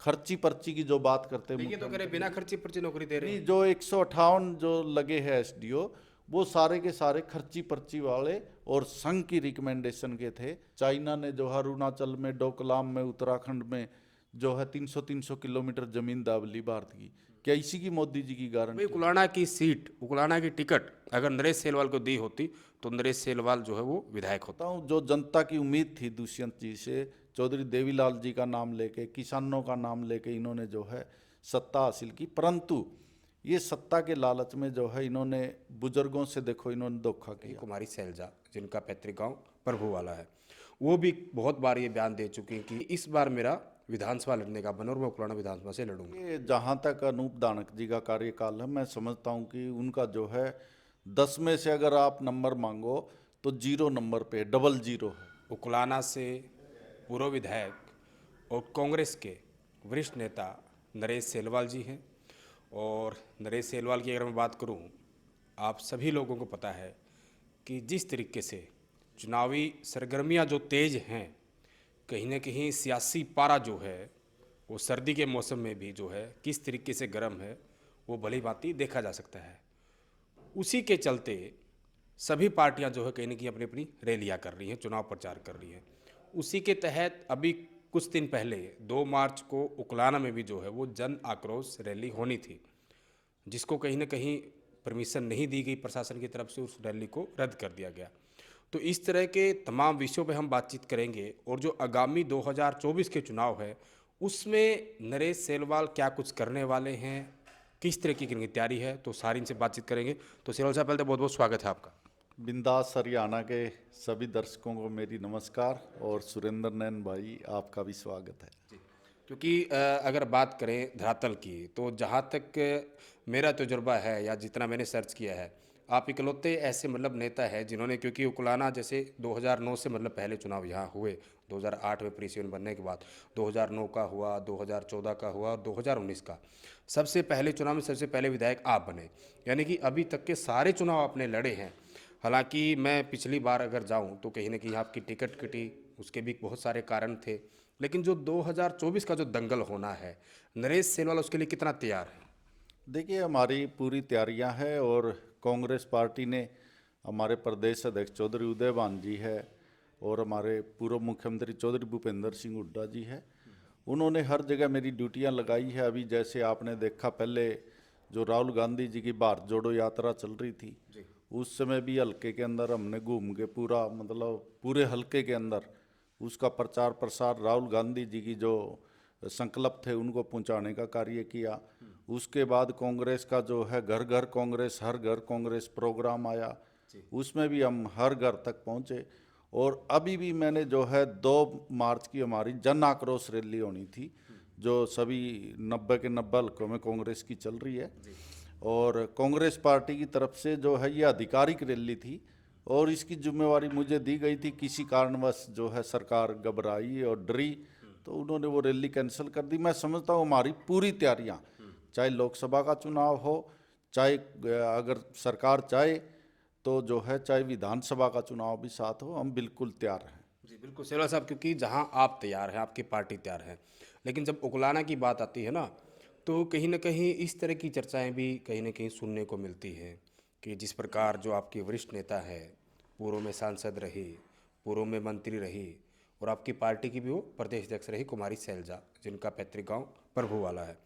खर्ची पर्ची की जो बात करते हैं ये तो करे बिना खर्ची पर्ची नौकरी दे रहे नहीं, हैं। जो 158 जो लगे हैं एसडीओ, वो सारे के सारे खर्ची पर्ची वाले और संघ की रिकमेंडेशन के थे। चाइना ने जो है अरुणाचल में, डोकलाम में, उत्तराखंड में जो है 300-300 किलोमीटर जमीन दाब ली भारत की। क्या इसी की मोदी जी की भाई गारंटी? उकुलाना की सीट, उकुलाना की टिकट अगर नरेश सेलवाल को दी होती तो नरेश सेलवाल जो है वो विधायक होता। बताऊं, जो जनता की उम्मीद थी दुष्यंत जी से, चौधरी देवीलाल जी का नाम लेके, किसानों का नाम लेके इन्होंने जो है सत्ता हासिल की, परंतु ये सत्ता के लालच में जो है इन्होंने बुजुर्गों से देखो इन्होंने धोखा रही किया। कुमारी सैलजा, जिनका पैतृक गांव प्रभु वाला है, वो भी बहुत बार ये बयान दे चुकी हैं कि इस बार मेरा विधानसभा लड़ने का मन और मैं उकुलाना विधानसभा से लड़ूंगी। ये जहाँ तक अनूप दानक जी का कार्यकाल है, मैं समझता हूँ कि उनका जो है 10 में से अगर आप नंबर मांगो तो 0 नंबर पे, डबल जीरो है। उकुलाना से पूर्व विधायक और कांग्रेस के वरिष्ठ नेता नरेश सेलवाल जी हैं। और नरेश सेलवाल की अगर मैं बात करूं, आप सभी लोगों को पता है कि जिस तरीके से चुनावी सरगर्मियां जो तेज हैं, कहीं ना कहीं सियासी पारा जो है वो सर्दी के मौसम में भी जो है किस तरीके से गर्म है, वो भली भांति देखा जा सकता है। उसी के चलते सभी पार्टियां जो है कहीं ना कहीं अपनी अपनी रैलियां कर रही हैं, चुनाव प्रचार कर रही हैं। उसी के तहत अभी कुछ दिन पहले 2 मार्च को उकलाना में भी जो है वो जन आक्रोश रैली होनी थी, जिसको कहीं ना कहीं परमिशन नहीं दी गई प्रशासन की तरफ से, उस रैली को रद्द कर दिया गया। तो इस तरह के तमाम विषयों पर हम बातचीत करेंगे। और जो आगामी 2024 के चुनाव है उसमें नरेश सेलवाल क्या कुछ करने वाले हैं, किस तरह की इनकी तैयारी है, तो सारी इनसे बातचीत करेंगे। तो सेलवाल साहब, पहले तो बहुत बहुत स्वागत है आपका। बिंदास हरियाणा के सभी दर्शकों को मेरी नमस्कार, और सुरेंद्र नैन भाई आपका भी स्वागत है। क्योंकि अगर बात करें धरातल की, तो जहाँ तक मेरा तजुर्बा है या जितना मैंने सर्च किया है, आप इकलौते ऐसे मतलब नेता है जिन्होंने, क्योंकि उकुलाना जैसे 2009 से मतलब पहले चुनाव यहाँ हुए, 2008 में प्री सीएम बनने के बाद 2009 का हुआ, 2014 का हुआ और 2019 का सबसे पहले चुनाव में सबसे पहले विधायक आप बने। यानी कि अभी तक के सारे चुनाव आपने लड़े हैं। हालांकि मैं पिछली बार अगर जाऊं तो कहीं ना कहीं आपकी टिकट कटी, उसके भी बहुत सारे कारण थे। लेकिन जो 2024 का जो दंगल होना है, नरेश सेलवाल उसके लिए कितना तैयार है? देखिए, हमारी पूरी तैयारियां हैं, और कांग्रेस पार्टी ने, हमारे प्रदेश अध्यक्ष चौधरी उदयभान जी है, और हमारे पूर्व मुख्यमंत्री चौधरी भूपेंद्र सिंह हुड्डा जी है, उन्होंने हर जगह मेरी ड्यूटियां लगाई है। अभी जैसे आपने देखा, पहले जो राहुल गांधी जी की भारत जोड़ो यात्रा चल रही थी, उस समय भी हल्के के अंदर हमने घूम के पूरा, मतलब पूरे हल्के के अंदर उसका प्रचार प्रसार, राहुल गांधी जी की जो संकल्प थे उनको पहुंचाने का कार्य किया। उसके बाद कांग्रेस का जो है घर घर कांग्रेस, हर घर कांग्रेस प्रोग्राम आया, उसमें भी हम हर घर तक पहुंचे। और अभी भी मैंने जो है 2 मार्च की हमारी जन आक्रोश रैली होनी थी, जो सभी 90 के 90 हल्कों में कांग्रेस की चल रही है, और कांग्रेस पार्टी की तरफ से जो है ये आधिकारिक रैली थी, और इसकी जिम्मेवारी मुझे दी गई थी। किसी कारणवश जो है सरकार घबराई और डरी, तो उन्होंने वो रैली कैंसिल कर दी। मैं समझता हूँ हमारी पूरी तैयारियाँ, चाहे लोकसभा का चुनाव हो, चाहे अगर सरकार चाहे तो जो है, चाहे विधानसभा का चुनाव भी साथ हो, हम बिल्कुल तैयार हैं। जी बिल्कुल सेलवाल साहब, क्योंकि जहाँ आप तैयार हैं, आपकी पार्टी तैयार है, लेकिन जब उकुलाना की बात आती है ना, तो कहीं ना कहीं इस तरह की चर्चाएं भी कहीं ना कहीं सुनने को मिलती हैं कि जिस प्रकार जो आपकी वरिष्ठ नेता है, पूर्व में सांसद रही, पूर्व में मंत्री रही, और आपकी पार्टी की भी वो प्रदेश अध्यक्ष रही कुमारी सैलजा, जिनका पैतृक गांव प्रभु वाला है,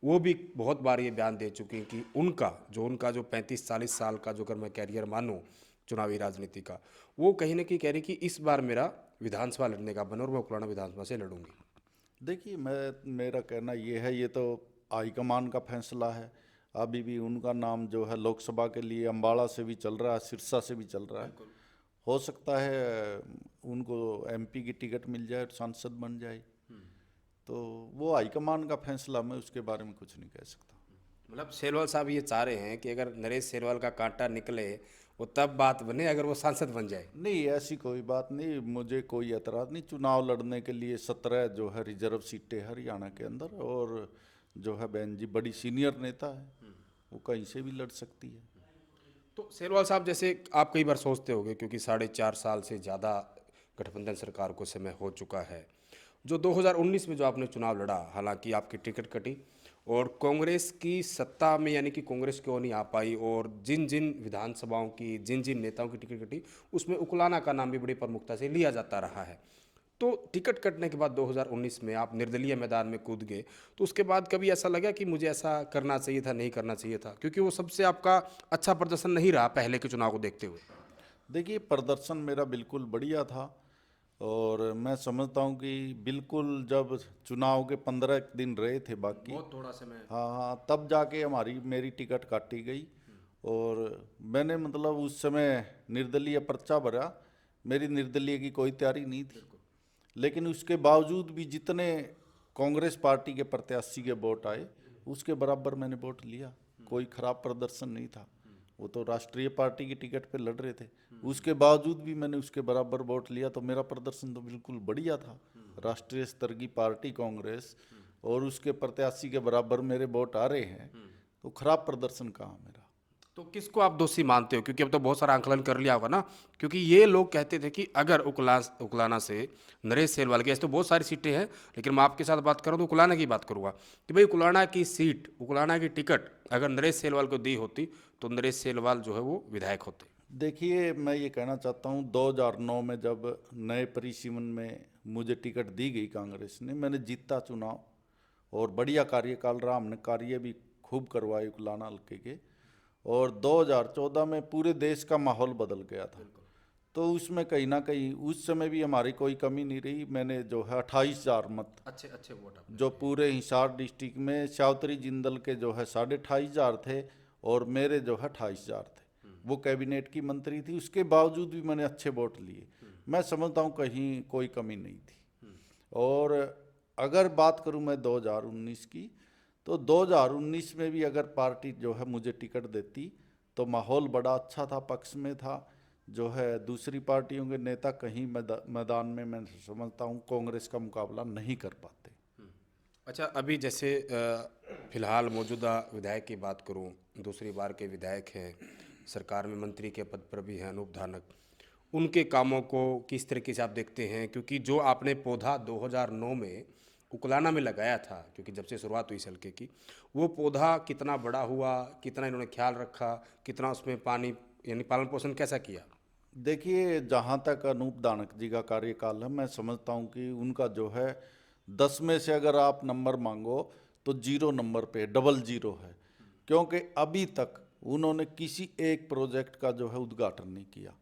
वो भी बहुत बार ये बयान दे चुकी हैं कि उनका जो 35-40 साल का जो अगर मैं कैरियर मानूं चुनावी राजनीति का, वो कहीं ना कहीं कह रही कि इस बार मेरा विधानसभा लड़ने का मन और मैं उकलाना विधानसभा से लड़ूंगी। देखिए, मेरा कहना ये है, ये तो हाईकमान का फैसला है। अभी भी उनका नाम जो है लोकसभा के लिए अम्बाड़ा से भी चल रहा है, सिरसा से भी चल रहा है। हो सकता है उनको एमपी की टिकट मिल जाए और सांसद बन जाए, तो वो हाईकमान का फैसला, मैं उसके बारे में कुछ नहीं कह सकता। मतलब सेलवाल साहब ये चाह रहे हैं कि अगर नरेश सेलवाल का कांटा निकले वो तब बात बने अगर वो सांसद बन जाए। नहीं, ऐसी कोई बात नहीं, मुझे कोई एतराज़ नहीं। चुनाव लड़ने के लिए 17 जो है रिजर्व सीटें हरियाणा के अंदर, और जो है बहन जी बड़ी सीनियर नेता है, वो कहीं से भी लड़ सकती है। तो सेलवाल साहब, जैसे आप कई बार सोचते होंगे, क्योंकि 4.5 साल से ज़्यादा गठबंधन सरकार को समय हो चुका है, जो 2019 में जो आपने चुनाव लड़ा, हालांकि आपकी टिकट कटी और कांग्रेस की सत्ता में यानी कि कांग्रेस क्यों नहीं आ पाई, और जिन जिन विधानसभाओं की जिन जिन नेताओं की टिकट कटी उसमें उकलाना का नाम भी बड़ी प्रमुखता से लिया जाता रहा है। तो टिकट कटने के बाद 2019 में आप निर्दलीय मैदान में कूद गए, तो उसके बाद कभी ऐसा लगा कि मुझे ऐसा करना चाहिए था, नहीं करना चाहिए था, क्योंकि वो सबसे आपका अच्छा प्रदर्शन नहीं रहा पहले के चुनाव को देखते हुए? देखिए, प्रदर्शन मेरा बिल्कुल बढ़िया था और मैं समझता हूँ कि बिल्कुल जब चुनाव के 15 दिन रहे थे बाकी, बहुत थोड़ा समय। हाँ हाँ, तब जाके मेरी टिकट काटी गई और मैंने मतलब उस समय निर्दलीय पर्चा भरा। मेरी निर्दलीय की कोई तैयारी नहीं थी, लेकिन उसके बावजूद भी जितने कांग्रेस पार्टी के प्रत्याशी के वोट आए उसके बराबर मैंने वोट लिया। कोई खराब प्रदर्शन नहीं था। वो तो राष्ट्रीय पार्टी की टिकट पे लड़ रहे थे, उसके बावजूद भी मैंने उसके बराबर वोट लिया, तो मेरा प्रदर्शन तो बिल्कुल बढ़िया था। राष्ट्रीय स्तर की पार्टी कांग्रेस और उसके प्रत्याशी के बराबर मेरे वोट आ रहे हैं, तो खराब प्रदर्शन कहाँ मेरा। तो किसको आप दोषी मानते हो, क्योंकि अब तो बहुत सारा आंकलन कर लिया होगा ना, क्योंकि ये लोग कहते थे कि अगर उकलाना से नरेश सेलवाल की, ऐसे तो बहुत सारी सीटें हैं, लेकिन मैं आपके साथ बात करूं तो उकलाना की बात करूंगा कि भाई उकलाना की सीट, उकलाना की टिकट अगर नरेश सेलवाल को दी होती तो नरेश सेलवाल जो है वो विधायक होते। देखिए, मैं ये कहना चाहता हूँ 2009 में जब नए परिसीमन में मुझे टिकट दी गई कांग्रेस ने, मैंने जीता चुनाव और बढ़िया कार्यकाल रहा। हमने कार्य भी खूब करवाए उकलाना हल्के के, और 2014 में पूरे देश का माहौल बदल गया था। तो उसमें कहीं ना कहीं उस समय भी हमारी कोई कमी नहीं रही। मैंने जो है 28,000 मत, अच्छे अच्छे वोट आपने जो पूरे हिसार डिस्ट्रिक्ट में सावित्री जिंदल के जो है 28,500 थे और मेरे जो है 28,000 थे। वो कैबिनेट की मंत्री थी, उसके बावजूद भी मैंने अच्छे वोट लिए। मैं समझता हूँ कहीं कोई कमी नहीं थी। और अगर बात करूँ मैं 2019 की, तो 2019 में भी अगर पार्टी जो है मुझे टिकट देती तो माहौल बड़ा अच्छा था, पक्ष में था। जो है दूसरी पार्टियों के नेता कहीं मैदान में मैं समझता हूँ कांग्रेस का मुकाबला नहीं कर पाते। अच्छा, अभी जैसे फिलहाल मौजूदा विधायक की बात करूं, दूसरी बार के विधायक हैं, सरकार में मंत्री के पद पर भी हैं अनूप धानक, उनके कामों को किस तरीके से आप देखते हैं? क्योंकि जो आपने पौधा 2009 में उकलाना में लगाया था, क्योंकि जब से शुरुआत हुई इस हल्के की, वो पौधा कितना बड़ा हुआ, कितना इन्होंने ख्याल रखा, कितना उसमें पानी यानी पालन पोषण कैसा किया? देखिए, जहाँ तक अनूप धानक जी का कार्यकाल है, मैं समझता हूँ कि उनका जो है 10 में से अगर आप नंबर मांगो तो 0 नंबर पे, डबल 0 है। क्योंकि अभी तक उन्होंने किसी एक प्रोजेक्ट का जो है उद्घाटन नहीं किया।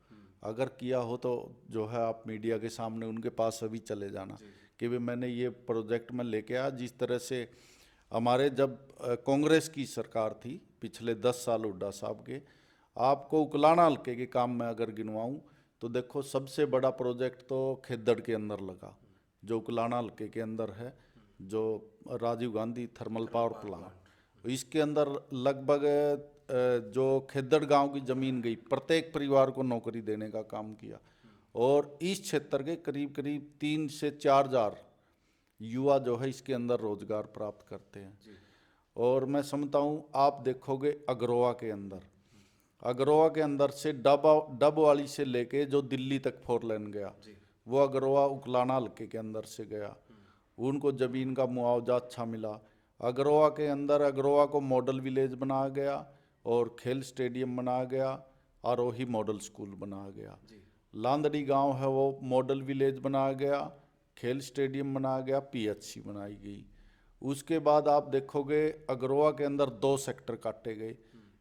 अगर किया हो तो जो है आप मीडिया के सामने उनके पास अभी चले जाना कि भाई मैंने ये प्रोजेक्ट में लेके आया। जिस तरह से हमारे जब कांग्रेस की सरकार थी पिछले 10 साल हुड्डा साहब के, आपको उकलाना हल्के के काम में अगर गिनवाऊं तो देखो सबसे बड़ा प्रोजेक्ट तो खेदड़ के अंदर लगा, जो उकलाना हल्के के अंदर है, जो Rajiv Gandhi thermal power plant. इसके अंदर लगभग जो खेदड़ गांव की ज़मीन गई, प्रत्येक परिवार को नौकरी देने का काम किया और इस क्षेत्र के करीब करीब 3 से 4 हजार युवा जो है इसके अंदर रोजगार प्राप्त करते हैं। और मैं समझता हूँ आप देखोगे अग्रोहा के अंदर, अग्रोहा के अंदर से डब वाली से लेके जो दिल्ली तक 4 लेन गया, वो अग्रोहा उकलाना हल्के के अंदर से गया। उनको ज़मीन का मुआवजा अच्छा मिला। अग्रोहा के अंदर अग्रोहा को मॉडल विलेज बनाया गया और खेल स्टेडियम बनाया गया, आरोही मॉडल स्कूल बनाया गया। लांदड़ी गांव है वो मॉडल विलेज बनाया गया, खेल स्टेडियम बनाया गया, पीएचसी बनाई गई। उसके बाद आप देखोगे अग्रोहा के अंदर 2 सेक्टर काटे गए।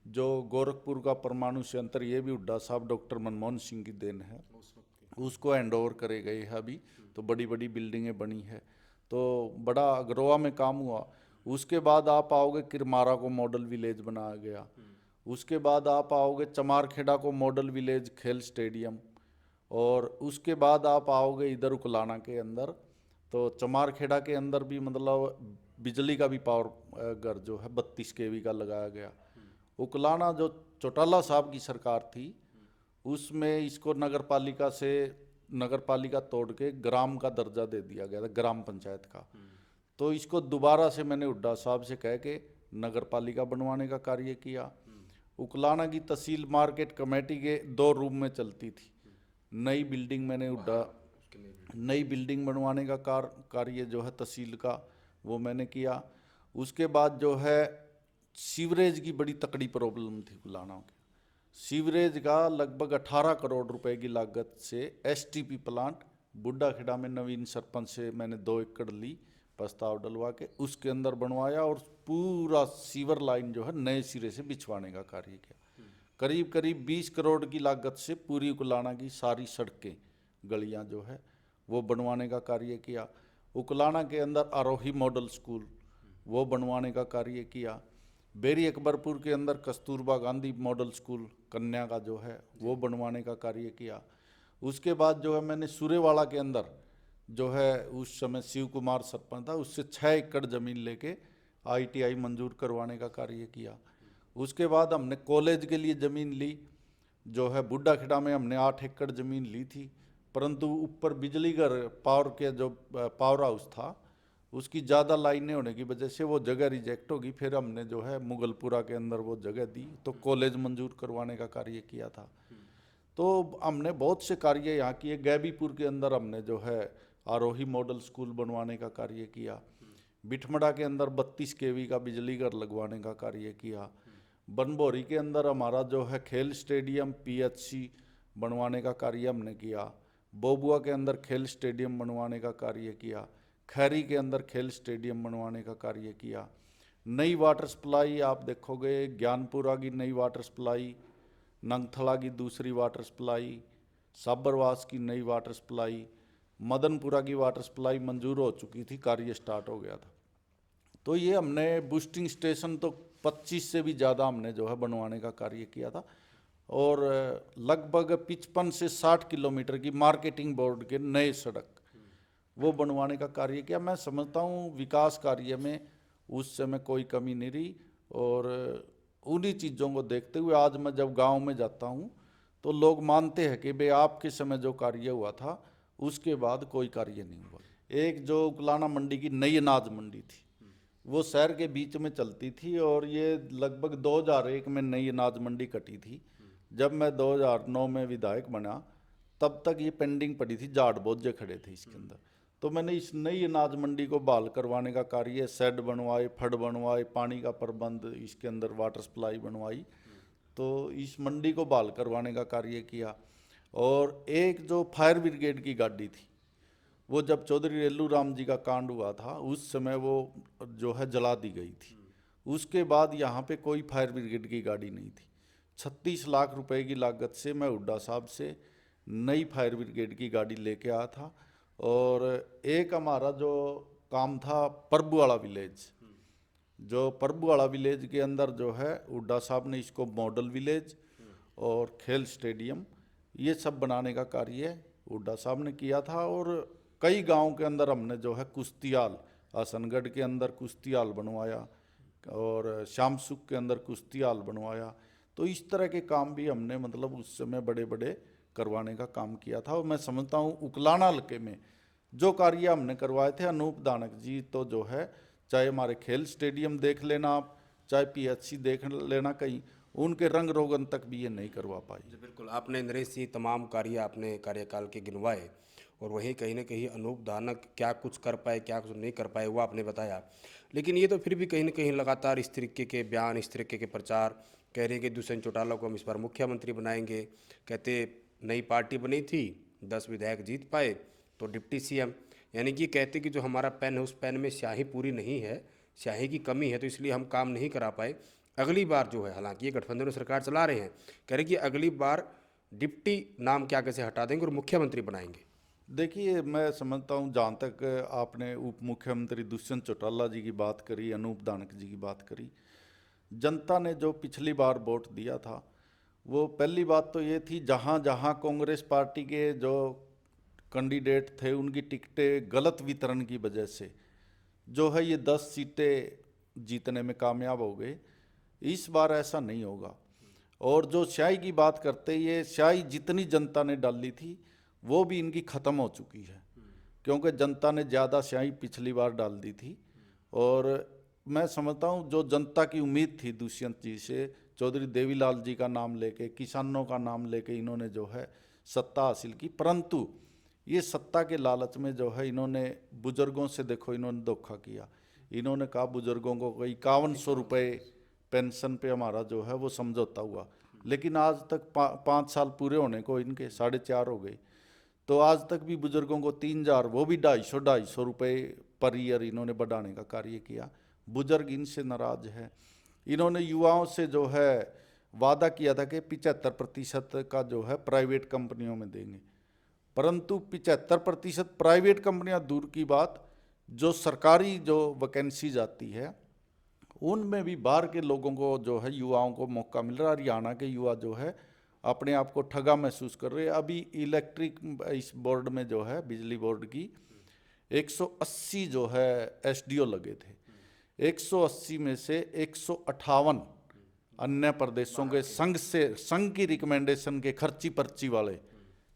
जो गोरखपुर का परमाणु संयंत्र, ये भी हुड्डा साहब डॉक्टर मनमोहन सिंह की देन है, उसको हैंड ओवर करे गए हैं अभी। तो बड़ी बड़ी बिल्डिंगें बनी है, तो बड़ा अग्रोहा में काम हुआ। उसके बाद आप आओगे किरमारा को मॉडल विलेज बनाया गया। उसके बाद आप आओगे चमारखेड़ा को मॉडल विलेज खेल स्टेडियम। और उसके बाद आप आओगे इधर उकलाना के अंदर, तो चमारखेड़ा के अंदर भी मतलब बिजली का भी पावर घर जो है 32 केवी का लगाया गया। उकलाना जो चौटाला साहब की सरकार थी उसमें इसको नगर पालिका से, नगर पालिका तोड़ के ग्राम का दर्जा दे दिया गया था, ग्राम पंचायत का। तो इसको दोबारा से मैंने हुड्डा साहब से कह के नगर पालिका बनवाने का कार्य किया। उकलाना की तहसील मार्केट कमेटी के 2 रूम में चलती थी। नई बिल्डिंग मैंने हुड्डा नई बिल्डिंग बनवाने का कार्य जो है तहसील का वो मैंने किया। उसके बाद जो है सीवरेज की बड़ी तकड़ी प्रॉब्लम थी कुलाना के। सीवरेज का लगभग 18 करोड़ रुपए की लागत से एसटीपी प्लांट बुड्ढा खेड़ा में नवीन सरपंच से मैंने 2 एकड़ ली प्रस्ताव डलवा के, उसके अंदर बनवाया और पूरा सीवर लाइन जो है नए सिरे से बिछवाने का कार्य किया। करीब करीब 20 करोड़ की लागत से पूरी उकलाना की सारी सड़कें गलियां जो है वो बनवाने का कार्य किया। उकलाना के अंदर आरोही मॉडल स्कूल वो बनवाने का कार्य किया। बेरी अकबरपुर के अंदर कस्तूरबा गांधी मॉडल स्कूल कन्या का जो है वो बनवाने का कार्य किया। उसके बाद जो है मैंने सूरेवाड़ा के अंदर जो है उस समय शिव कुमार सरपंच था, उससे 6 एकड़ ज़मीन लेके ITI मंजूर करवाने का कार्य किया। उसके बाद हमने कॉलेज के लिए ज़मीन ली, जो है बुड्ढा खेड़ा में हमने 8 एकड़ ज़मीन ली थी, परंतु ऊपर बिजली घर पावर के जो पावर हाउस था उसकी ज़्यादा लाइनें होने की वजह से वो जगह रिजेक्ट होगी। फिर हमने जो है मुगलपुरा के अंदर वो जगह दी तो कॉलेज मंजूर करवाने का कार्य किया था। तो हमने बहुत से कार्य यहाँ किए। गैबीपुर के अंदर हमने जो है आरोही मॉडल स्कूल बनवाने का कार्य किया। बिठमड़ा के अंदर 32 kV का बिजली घर लगवाने का कार्य किया। बनभोरी के अंदर हमारा जो है खेल स्टेडियम PHC बनवाने का कार्य हमने किया। बोबुआ के अंदर खेल स्टेडियम बनवाने का कार्य किया। खैरी के अंदर खेल स्टेडियम बनवाने का कार्य किया। नई वाटर सप्लाई आप देखोगे, ज्ञानपुरा की नई वाटर सप्लाई, नंगथला की दूसरी वाटर सप्लाई, साबरवास की नई वाटर सप्लाई, मदनपुरा की वाटर सप्लाई मंजूर हो चुकी थी, कार्य स्टार्ट हो गया था। तो ये हमने बूस्टिंग स्टेशन तो 25 से भी ज़्यादा हमने जो है बनवाने का कार्य किया था। और लगभग 55 से 60 किलोमीटर की मार्केटिंग बोर्ड के नए सड़क वो बनवाने का कार्य किया। मैं समझता हूँ विकास कार्य में उस समय कोई कमी नहीं रही। और उन्हीं चीज़ों को देखते हुए आज मैं जब गांव में जाता हूँ तो लोग मानते हैं कि भाई आपके समय जो कार्य हुआ था उसके बाद कोई कार्य नहीं हुआ। एक जो उकलाना मंडी की नई अनाज मंडी थी वो शहर के बीच में चलती थी और ये लगभग 2001 में नई अनाज मंडी कटी थी। जब मैं 2009 में विधायक बना तब तक ये पेंडिंग पड़ी थी, जाट बोझे खड़े थे इसके अंदर। तो मैंने इस नई अनाज मंडी को बहाल करवाने का कार्य, शेड बनवाए, फड बनवाए, पानी का प्रबंध, इसके अंदर वाटर सप्लाई बनवाई, तो इस मंडी को बहाल करवाने का कार्य किया। और एक जो फायर ब्रिगेड की गाड़ी थी वो जब चौधरी रेलू राम जी का कांड हुआ था उस समय वो जो है जला दी गई थी। उसके बाद यहाँ पे कोई फायर ब्रिगेड की गाड़ी नहीं थी। 36 लाख रुपए की लागत से मैं हुड्डा साहब से नई फायर ब्रिगेड की गाड़ी लेके आया था। और एक हमारा जो काम था प्रभुवाड़ा विलेज, जो प्रभुवाड़ा विलेज के अंदर जो है हुड्डा साहब ने इसको मॉडल विलेज और खेल स्टेडियम ये सब बनाने का कार्य हुड्डा साहब ने किया था। और कई गांव के अंदर हमने जो है कुश्तियाल, हसनगढ़ के अंदर कुश्तियाल बनवाया और शामसुख के अंदर कुश्तियाल बनवाया। तो इस तरह के काम भी हमने मतलब उस समय बड़े बड़े करवाने का काम किया था। और मैं समझता हूँ उकलाना हल्के में जो कार्य हमने करवाए थे, अनूप दानक जी तो जो है चाहे हमारे खेल स्टेडियम देख लेना आप, चाहे PHC देख लेना, कहीं उनके रंग रोगन तक भी ये नहीं करवा पाई। जी बिल्कुल, आपने नरेश जी तमाम कार्य आपने कार्यकाल के गिनवाए और वहीं कहीं ना कहीं अनूप दानक क्या कुछ कर पाए क्या कुछ नहीं कर पाए वो आपने बताया। लेकिन ये तो फिर भी कहीं ना कहीं लगातार इस तरीके के बयान, इस तरीके के प्रचार, कह रहे हैं कि दुष्यंत चौटाला को हम इस बार मुख्यमंत्री बनाएंगे, कहते नई पार्टी बनी थी, 10 विधायक जीत पाए तो डिप्टी CM, यानी कि कहते कि जो हमारा पेन है उस पेन में स्याही पूरी नहीं है, स्याही की कमी है, तो इसलिए हम काम नहीं करा पाए। अगली बार जो है, हालांकि ये गठबंधन में सरकार चला रहे हैं, कह रहे कि अगली बार डिप्टी नाम क्या कैसे हटा देंगे और मुख्यमंत्री बनाएंगे। देखिए मैं समझता हूँ जहाँ तक आपने उप मुख्यमंत्री दुष्यंत चौटाला जी की बात करी, अनूप दानक जी की बात करी, जनता ने जो पिछली बार वोट दिया था वो पहली बात तो ये थी जहाँ जहाँ कांग्रेस पार्टी के जो कैंडिडेट थे उनकी टिकटें गलत वितरण की वजह से जो है ये 10 सीटें जीतने में कामयाब हो गए। इस बार ऐसा नहीं होगा। और जो स्याही की बात करते, ये स्याही जितनी जनता ने डाली थी वो भी इनकी ख़त्म हो चुकी है, क्योंकि जनता ने ज़्यादा स्याही पिछली बार डाल दी थी। और मैं समझता हूँ जो जनता की उम्मीद थी दुष्यंत जी से, चौधरी देवीलाल जी का नाम लेके, किसानों का नाम लेके इन्होंने जो है सत्ता हासिल की, परंतु ये सत्ता के लालच में जो है इन्होंने बुजुर्गों से, देखो इन्होंने धोखा किया। इन्होंने कहा बुजुर्गों को कोई 5100 रुपये पेंशन पे हमारा जो है वो समझौता हुआ, लेकिन आज तक 5 साल पूरे होने को इनके 4.5 हो गए, तो आज तक भी बुजुर्गों को 3000, वो भी 250 पर ईयर इन्होंने बढ़ाने का कार्य किया। बुजुर्ग इनसे नाराज है। इन्होंने युवाओं से जो है वादा किया था कि 75% का जो है प्राइवेट कंपनियों में देंगे, परंतु 75% प्राइवेट कंपनियां दूर की बात, जो सरकारी जो वैकेंसीज आती है उनमें भी बाहर के लोगों को जो है युवाओं को मौका मिल रहा है। हरियाणा के युवा जो है अपने आप को ठगा महसूस कर रहे हैं। अभी इलेक्ट्रिक इस बोर्ड में जो है बिजली बोर्ड की 180 जो है एसडीओ लगे थे, 180 में से 158 अन्य प्रदेशों के संघ की रिकमेंडेशन के खर्ची पर्ची वाले,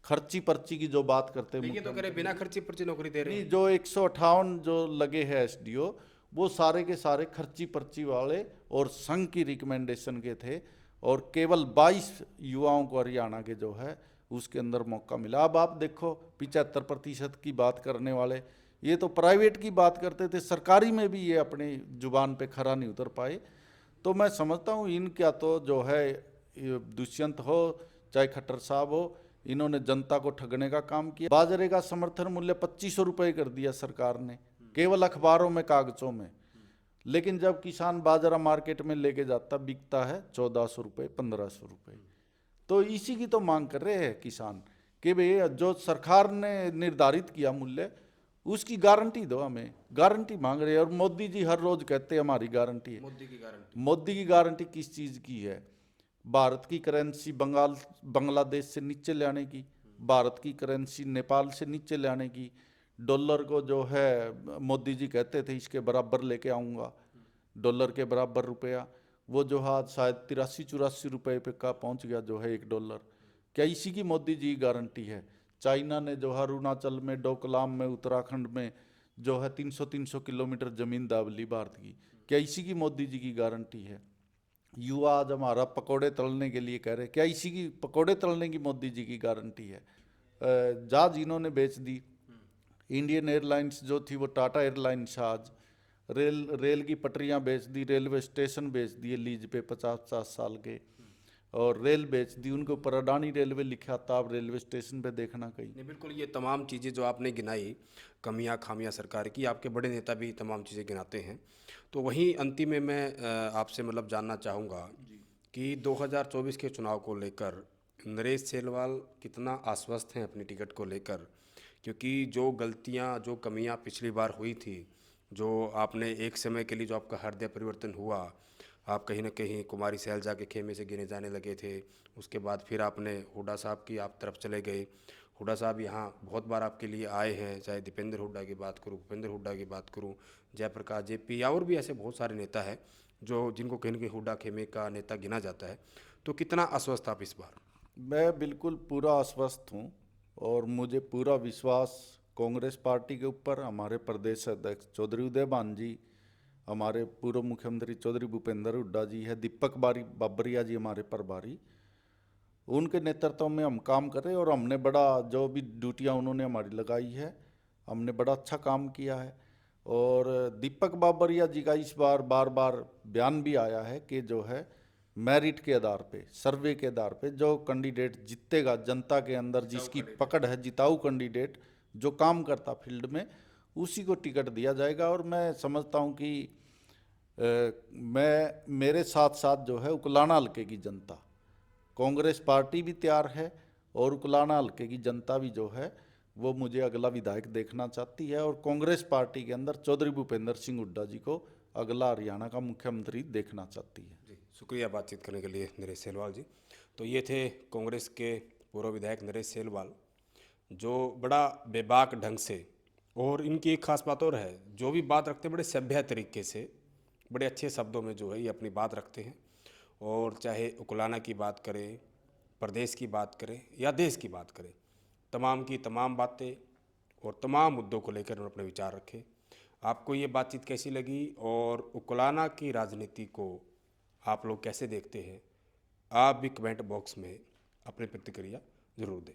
खर्ची पर्ची की जो बात करते हैं, ये तो करे बिना खर्ची पर्ची नौकरी दे रहे हैं। नहीं, जो 158 जो लगे हैं एसडीओ, वो सारे के सारे खर्ची पर्ची वाले और संघ की रिकमेंडेशन के थे, और केवल 22 युवाओं को हरियाणा के जो है उसके अंदर मौका मिला। अब आप देखो 75% की बात करने वाले, ये तो प्राइवेट की बात करते थे, सरकारी में भी ये अपनी जुबान पे खरा नहीं उतर पाए। तो मैं समझता हूँ इनका तो जो है दुष्यंत हो चाहे खट्टर साहब हो, इन्होंने जनता को ठगने का काम किया। बाजरे का समर्थन मूल्य 2500 रुपये कर दिया सरकार ने, केवल अखबारों में, कागजों में, लेकिन जब किसान बाजरा मार्केट में लेके जाता बिकता है 1400 रुपये, 1500 रुपये। तो इसी की तो मांग कर रहे हैं किसान कि भाई जो सरकार ने निर्धारित किया मूल्य, उसकी गारंटी दो, हमें गारंटी मांग रहे हैं। और मोदी जी हर रोज कहते हैं हमारी गारंटी है। मोदी की गारंटी, मोदी की गारंटी किस चीज़ की है? भारत की करेंसी बांग्लादेश से नीचे लाने की, भारत की करेंसी नेपाल से नीचे लाने की, डॉलर को जो है मोदी जी कहते थे इसके बराबर लेके आऊँगा, डॉलर के बराबर रुपया, वो जो आज शायद 83-84 रुपये पे का पहुँच गया जो है $1। क्या इसी की मोदी जी की गारंटी है? चाइना ने जो है अरुणाचल में, डोकलाम में, उत्तराखंड में जो है 300-300 किलोमीटर जमीन दाब ली भारत की, क्या इसी की मोदी जी की गारंटी है? युवा आज हमारा पकोड़े तलने के लिए कह रहे, क्या इसी की पकोड़े तलने की मोदी जी की गारंटी है? जहाज इन्होंने बेच दी, इंडियन एयरलाइंस जो थी वो टाटा एयरलाइंस आज, रेल की पटरियां बेच दी, रेलवे स्टेशन बेच दिए लीज पे 50-50 साल के, और रेल बेच दी, उनके ऊपर अडानी रेलवे लिखा था, आप रेलवे स्टेशन पे देखना कहीं। नहीं बिल्कुल, ये तमाम चीज़ें जो आपने गिनाई, कमियां खामियां सरकार की, आपके बड़े नेता भी तमाम चीज़ें गिनाते हैं। तो वहीं अंतिम में मैं आपसे मतलब जानना चाहूँगा कि 2024 के चुनाव को लेकर नरेश सेलवाल कितना आश्वस्त हैं अपनी टिकट को लेकर, क्योंकि जो गलतियां, जो कमियां पिछली बार हुई थी, जो आपने एक समय के लिए जो आपका हृदय परिवर्तन हुआ, आप कहीं ना कहीं कुमारी सैलजा के खेमे से गिने जाने लगे थे, उसके बाद फिर आपने हुड्डा साहब की आप तरफ चले गए। हुड्डा साहब यहाँ बहुत बार आपके लिए आए हैं, चाहे दीपेंद्र हुड्डा की बात करूँ, भूपेंद्र हुड्डा की बात करूँ, जयप्रकाश जेपी, या और भी ऐसे बहुत सारे नेता हैं जो जिनको कहीं ना कहीं हुड्डा खेमे का नेता गिना जाता है। तो कितना आश्वस्त आप इस बार? मैं बिल्कुल पूरा आश्वस्त हूँ, और मुझे पूरा विश्वास कांग्रेस पार्टी के ऊपर, हमारे प्रदेश अध्यक्ष चौधरी उदयभान जी, हमारे पूर्व मुख्यमंत्री चौधरी भूपेंद्र हुड्डा जी है, दीपक बाबरिया जी हमारे प्रभारी, उनके नेतृत्व में हम काम कर रहे हैं। और हमने बड़ा, जो भी ड्यूटियां उन्होंने हमारी लगाई है, हमने बड़ा अच्छा काम किया है। और दीपक बाबरिया जी का इस बार बार बार बयान भी आया है कि जो है मेरिट के आधार पे, सर्वे के आधार पे जो कैंडिडेट जीतेगा, जनता के अंदर जिसकी पकड़ है, जिताऊ कैंडिडेट जो काम करता फील्ड में, उसी को टिकट दिया जाएगा। और मैं समझता हूँ कि मेरे साथ साथ जो है उकलाना हल्के की जनता, कांग्रेस पार्टी भी तैयार है, और उकलाना हल्के की जनता भी जो है वो मुझे अगला विधायक देखना चाहती है, और कांग्रेस पार्टी के अंदर चौधरी भूपेंद्र सिंह हुड्डा जी को अगला हरियाणा का मुख्यमंत्री देखना चाहती है। जी, शुक्रिया बातचीत करने के लिए नरेश सेलवाल जी। तो ये थे कांग्रेस के पूर्व विधायक नरेश सेलवाल, जो बड़ा बेबाक ढंग से, और इनकी एक खास बात और है, जो भी बात रखते हैं बड़े सभ्य तरीके से, बड़े अच्छे शब्दों में जो है ये अपनी बात रखते हैं। और चाहे उकुलाना की बात करें, प्रदेश की बात करें या देश की बात करें, तमाम की तमाम बातें और तमाम मुद्दों को लेकर उन्होंने अपने विचार रखे। आपको ये बातचीत कैसी लगी, और उकुलाना की राजनीति को आप लोग कैसे देखते हैं? आप भी कमेंट बॉक्स में अपनी प्रतिक्रिया ज़रूर दें।